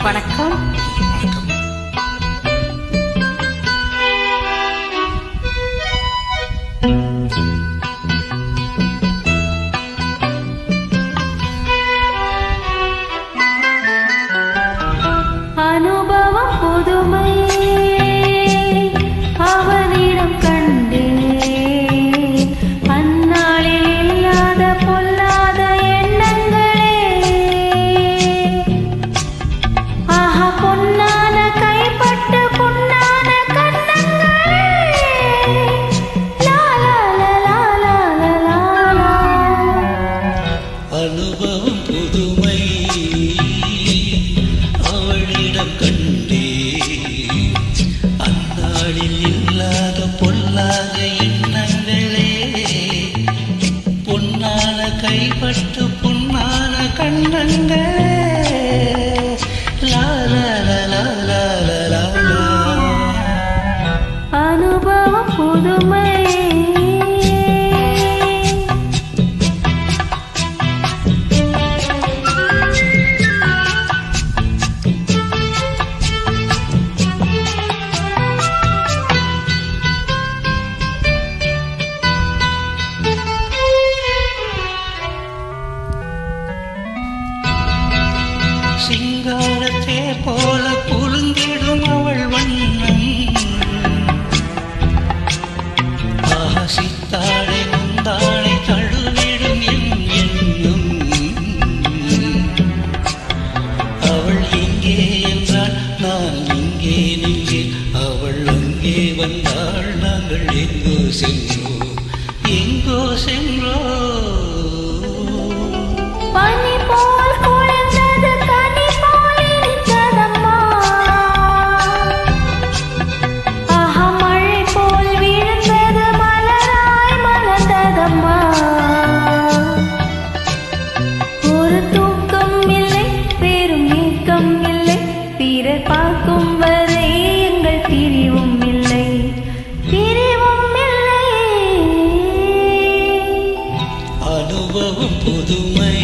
வணக்கம். அனுபவம் புதுமை அவனிடம் கண்டேன். அந்நாளில் இல்லாத பொல்லாத எண்ணங்களே, ஆஹா பொன்னான கைப்பட்டு பொன்னான கண்ணங்களே. லா லா லா லா லா லா லா. அனுபவம் புதுமை அவளிடம் கண்டே, அந்நாளில் இல்லாத பொல்லாத எண்ணங்களே, பொன்னான கைப்பட்டு பொன்னான கண்ணங்களே. லா லா லா லா லா லா லா. அனுபவம் புதுமை சிங்காரத்தே போல குலுங்கிடும் அவள் வண்ணம், ஆசித்தாடை முந்தாடை தழுவிடும் என் எண்ணம். அவள் எங்கே என்றால் நான் இங்கே நின்றேன், அவள் அங்கே வந்தாள் நாங்கள் எங்கோ சென்றோம், எங்கோ சென்றோம். பனி போல் குளிர்ந்தது கனி போல் இனித்ததம்மா, ஆஹா மழை போல் விழுந்தது மலராய் மலர்ந்ததம்மா. ஒரு தூக்கம் இல்லை பெரும் நீக்கம் இல்லை, பிறர் பார்க்கும் வரை எங்கள் பிரிவும் இல்லை, பிரிவும் இல்லை. அனுபவம் புதுமை